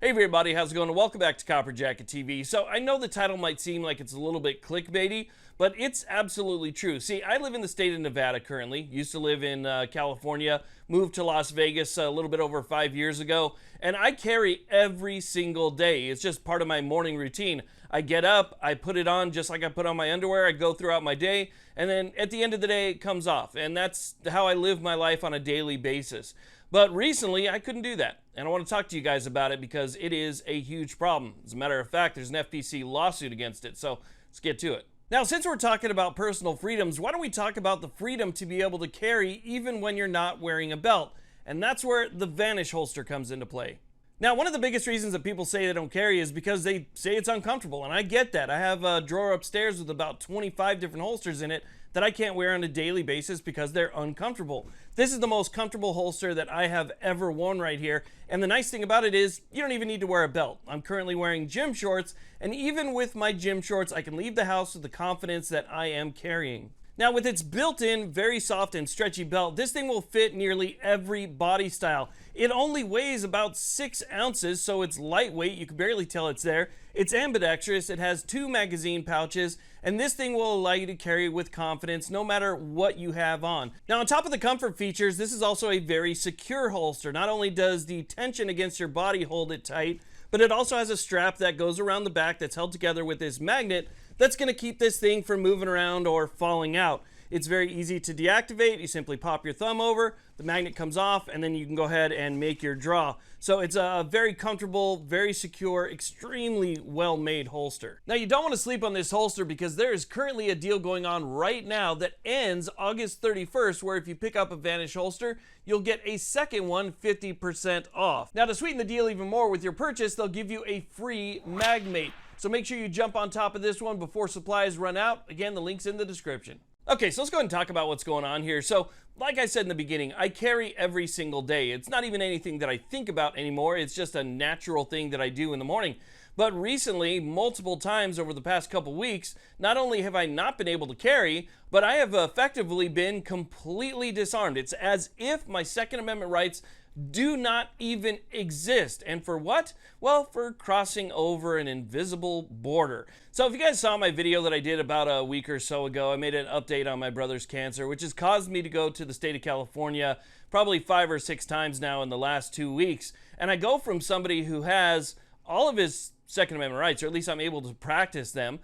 Hey everybody, how's it going? Welcome back to Copper Jacket TV. So I know the title might seem like it's a little bit clickbaity, but it's absolutely true. See, I live in the state of Nevada currently. Used to live in California, moved to Las Vegas a little bit over 5 years ago, and I carry every single day. It's just part of my morning routine. I get up, I put it on just like I put on my underwear, I go throughout my day, and then at the end of the day it comes off. And that's how I live my life on a daily basis. But recently, I couldn't do that. And I want to talk to you guys about it because it is a huge problem. As a matter of fact, there's an FPC lawsuit against it. So let's get to it. Now, since we're talking about personal freedoms, why don't we talk about the freedom to be able to carry even when you're not wearing a belt? And that's where the Vanish holster comes into play. Now, one of the biggest reasons that people say they don't carry is because they say it's uncomfortable. And I get that. I have a drawer upstairs with about 25 different holsters in it that I can't wear on a daily basis because they're uncomfortable. This is the most comfortable holster that I have ever worn right here. And the nice thing about it is you don't even need to wear a belt. I'm currently wearing gym shorts, and even with my gym shorts, I can leave the house with the confidence that I am carrying. Now, with its built-in, very soft and stretchy belt, this thing will fit nearly every body style. It only weighs about 6 ounces, so it's lightweight. You can barely tell it's there. It's ambidextrous. It has 2 magazine pouches, and this thing will allow you to carry with confidence no matter what you have on. Now, on top of the comfort features, this is also a very secure holster. Not only does the tension against your body hold it tight, but it also has a strap that goes around the back that's held together with this magnet that's going to keep this thing from moving around or falling out. It's very easy to deactivate. You simply pop your thumb over, the magnet comes off, and then you can go ahead and make your draw. So it's a very comfortable, very secure, extremely well-made holster. Now, you don't want to sleep on this holster because there is currently a deal going on right now that ends August 31st, where if you pick up a Vanish holster, you'll get a second one 50% off. Now, to sweeten the deal even more with your purchase, they'll give you a free MagMate. So make sure you jump on top of this one before supplies run out. Again, the link's in the description. Okay, so let's go ahead and talk about what's going on here. So, like I said in the beginning, I carry every single day. It's not even anything that I think about anymore. It's just a natural thing that I do in the morning. But recently, multiple times over the past couple weeks, not only have I not been able to carry, but I have effectively been completely disarmed. It's as if my Second Amendment rights do not even exist. And for what? Well, for crossing over an invisible border. So if you guys saw my video that I did about a week or so ago, I made an update on my brother's cancer, which has caused me to go to the state of California probably 5 or 6 times now in the last 2 weeks. And I go from somebody who has all of his Second Amendment rights, or at least I'm able to practice them,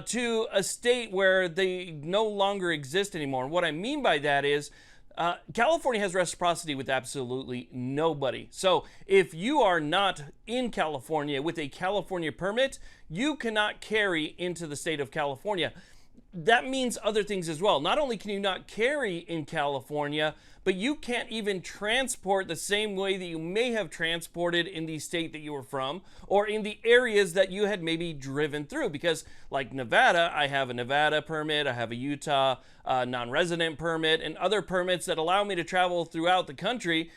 to a state where they no longer exist anymore. And what I mean by that is California has reciprocity with absolutely nobody. So if you are not in California with a California permit, you cannot carry into the state of California. That means other things as well. Not only can you not carry in California, but you can't even transport the same way that you may have transported in the state that you were from or in the areas that you had maybe driven through. Because like Nevada, I have a Nevada permit, I have a Utah non-resident permit, and other permits that allow me to travel throughout the country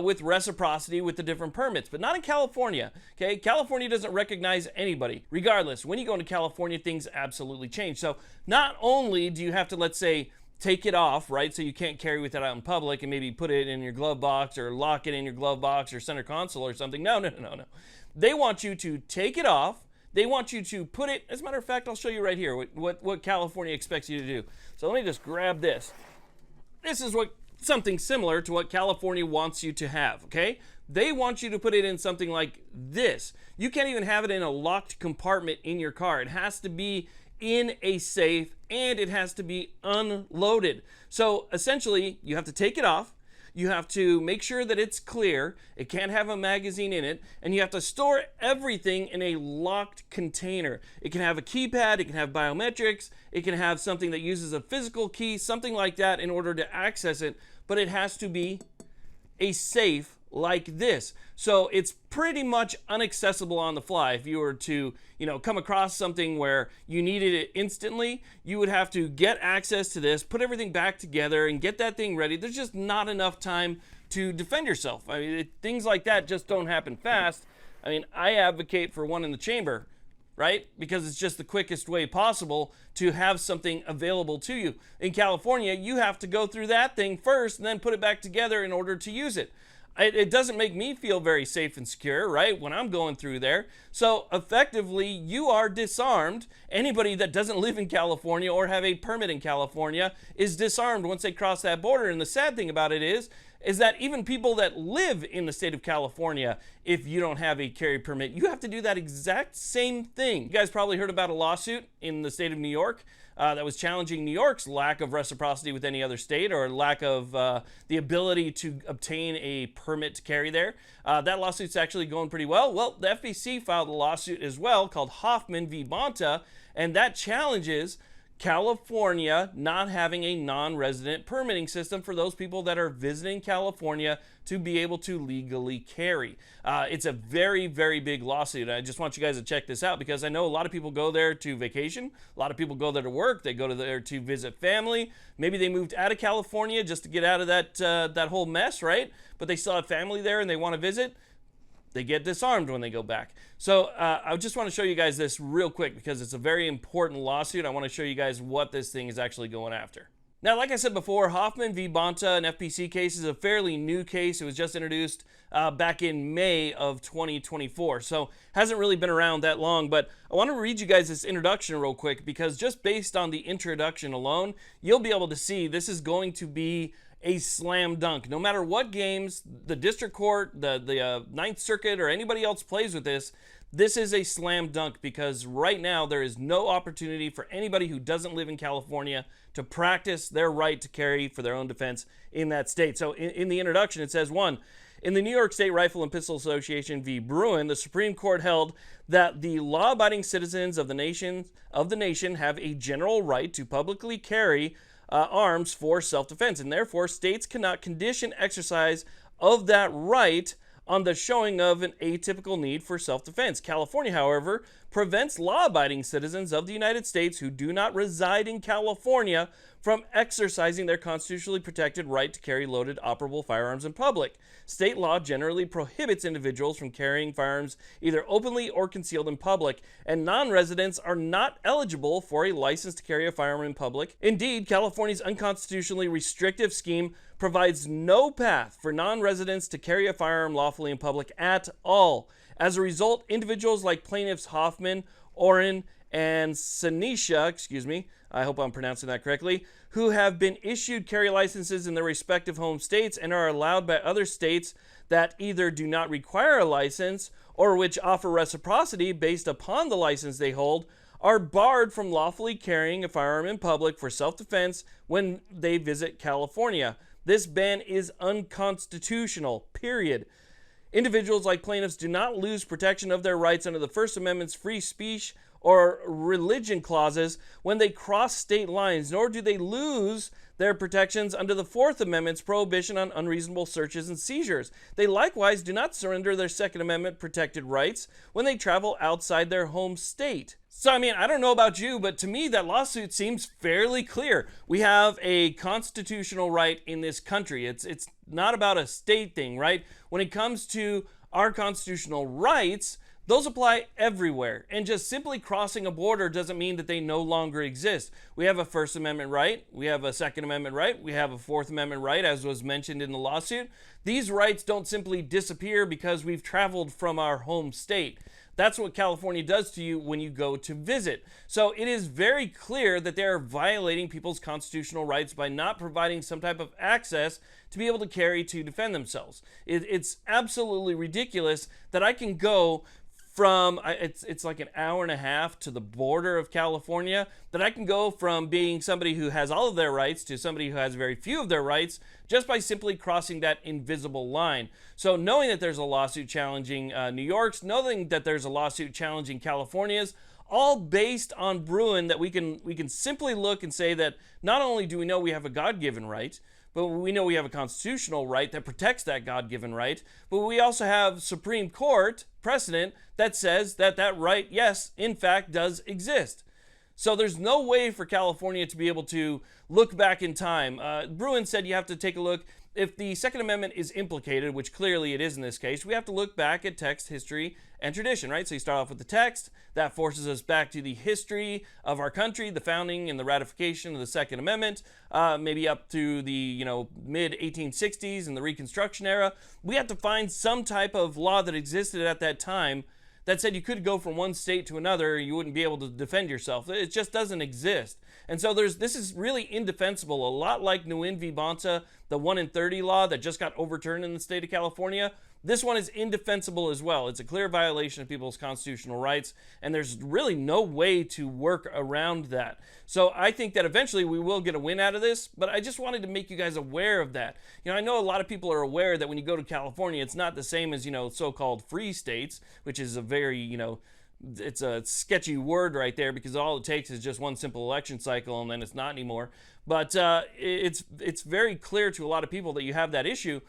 with reciprocity with the different permits, but not in California. Okay, California doesn't recognize anybody. Regardless, when you go into California, things absolutely change. So not only do you have to, let's say, take it off, right? So you can't carry with it out in public and maybe put it in your glove box or lock it in your glove box or center console or something. No. They want you to take it off. They want you to put it, as a matter of fact, I'll show you right here what California expects you to do. So let me just grab this. This is something similar to what California wants you to have, okay? They want you to put it in something like this. You can't even have it in a locked compartment in your car. It has to be in a safe, and it has to be unloaded. So essentially, you have to take it off. You have to make sure that it's clear. It can't have a magazine in it. And you have to store everything in a locked container. It can have a keypad. It can have biometrics. It can have something that uses a physical key, something like that in order to access it. But it has to be a safe like this. So it's pretty much inaccessible on the fly. If you were to, come across something where you needed it instantly, you would have to get access to this, put everything back together and get that thing ready. There's just not enough time to defend yourself. I mean, things like that just don't happen fast. I mean, I advocate for one in the chamber, right? Because it's just the quickest way possible to have something available to you. In California, you have to go through that thing first and then put it back together in order to use it. It doesn't make me feel very safe and secure, right, when I'm going through there. So effectively, you are disarmed. Anybody that doesn't live in California or have a permit in California is disarmed once they cross that border. And the sad thing about it is that even people that live in the state of California, if you don't have a carry permit, you have to do that exact same thing. You guys probably heard about a lawsuit in the state of New York that was challenging New York's lack of reciprocity with any other state, or lack of the ability to obtain a permit to carry there. That lawsuit's actually going pretty well. Well, the FBC filed a lawsuit as well called Hoffman v. Bonta, and that challenges California not having a non-resident permitting system for those people that are visiting California to be able to legally carry. It's a very, very big lawsuit. I just want you guys to check this out, because I know a lot of people go there to vacation. A lot of people go there to work. They go there to visit family. Maybe they moved out of California just to get out of that whole mess, right? But they still have family there and they want to visit. They get disarmed when they go back. So I just want to show you guys this real quick, because it's a very important lawsuit. I want to show you guys what this thing is actually going after. Now, like I said before, Hoffman v. Bonta, an FPC case, is a fairly new case. It was just introduced back in May of 2024. So hasn't really been around that long, but I want to read you guys this introduction real quick, because just based on the introduction alone, you'll be able to see this is going to be a slam dunk. No matter what games the district court, the Ninth Circuit, or anybody else plays with this, this is a slam dunk, because right now there is no opportunity for anybody who doesn't live in California to practice their right to carry for their own defense in that state. So in the introduction, it says, 1, in the New York State Rifle and Pistol Association v. Bruin, the Supreme Court held that the law-abiding citizens of the nation have a general right to publicly carry arms for self-defense, and therefore states cannot condition exercise of that right on the showing of an atypical need for self-defense. California, however, prevents law-abiding citizens of the United States who do not reside in California from exercising their constitutionally protected right to carry loaded, operable firearms in public. State law generally prohibits individuals from carrying firearms either openly or concealed in public, and non-residents are not eligible for a license to carry a firearm in public. Indeed, California's unconstitutionally restrictive scheme provides no path for non-residents to carry a firearm lawfully in public at all. As a result, individuals like plaintiffs Hoffman, Oren, and Sanisha, I hope I'm pronouncing that correctly, who have been issued carry licenses in their respective home states and are allowed by other states that either do not require a license or which offer reciprocity based upon the license they hold, are barred from lawfully carrying a firearm in public for self-defense when they visit California. This ban is unconstitutional, period. Individuals like plaintiffs do not lose protection of their rights under the First Amendment's free speech or religion clauses when they cross state lines, nor do they lose their protections under the Fourth Amendment's prohibition on unreasonable searches and seizures. They likewise do not surrender their Second Amendment protected rights when they travel outside their home state. So, I mean, I don't know about you, but to me, that lawsuit seems fairly clear. We have a constitutional right in this country. It's not about a state thing, right? When it comes to our constitutional rights, those apply everywhere. And just simply crossing a border doesn't mean that they no longer exist. We have a First Amendment right. We have a Second Amendment right. We have a Fourth Amendment right, as was mentioned in the lawsuit. These rights don't simply disappear because we've traveled from our home state. That's what California does to you when you go to visit. So it is very clear that they're violating people's constitutional rights by not providing some type of access to be able to carry to defend themselves. It's absolutely ridiculous that I can go from, it's like an hour and a half to the border of California, that I can go from being somebody who has all of their rights to somebody who has very few of their rights just by simply crossing that invisible line. So knowing that there's a lawsuit challenging New York's, knowing that there's a lawsuit challenging California's, all based on Bruin, that we can simply look and say that not only do we know we have a God-given right, but we know we have a constitutional right that protects that God-given right, but we also have Supreme Court precedent that says that that right, yes, in fact, does exist. So there's no way for California to be able to look back in time. Bruin said you have to take a look if the Second Amendment is implicated, which clearly it is in this case, we have to look back at text, history, and tradition, right? So you start off with the text. That forces us back to the history of our country, the founding and the ratification of the Second Amendment, maybe up to the mid-1860s and the Reconstruction era. We have to find some type of law that existed at that time that said you could go from one state to another, you wouldn't be able to defend yourself. It just doesn't exist. And so this is really indefensible, a lot like Nguyen v. Bonta, the 1 in 30 law that just got overturned in the state of California. This one is indefensible as well. It's a clear violation of people's constitutional rights, and there's really no way to work around that. So I think that eventually we will get a win out of this, but I just wanted to make you guys aware of that. I know a lot of people are aware that when you go to California, it's not the same as, so-called free states, which is a very, it's a sketchy word right there, because all it takes is just one simple election cycle and then it's not anymore. But it's very clear to a lot of people that you have that issue,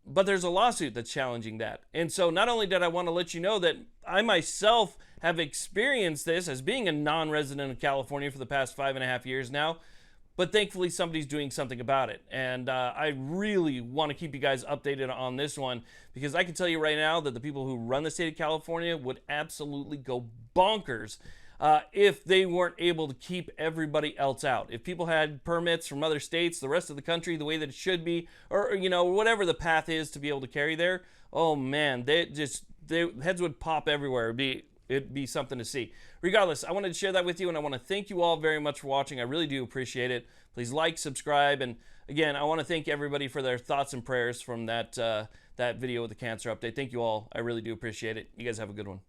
but there's a lawsuit that's challenging that. And so not only did I want to let you know that I myself have experienced this as being a non-resident of California for the past 5.5 years now, but thankfully somebody's doing something about it. And I really want to keep you guys updated on this one, because I can tell you right now that the people who run the state of California would absolutely go bonkers if they weren't able to keep everybody else out. If people had permits from other states, the rest of the country, the way that it should be, or whatever the path is to be able to carry there, oh man, their heads would pop everywhere. It'd be something to see. Regardless, I wanted to share that with you, and I want to thank you all very much for watching. I really do appreciate it. Please like, subscribe, and again, I want to thank everybody for their thoughts and prayers from that video with the cancer update. Thank you all. I really do appreciate it. You guys have a good one.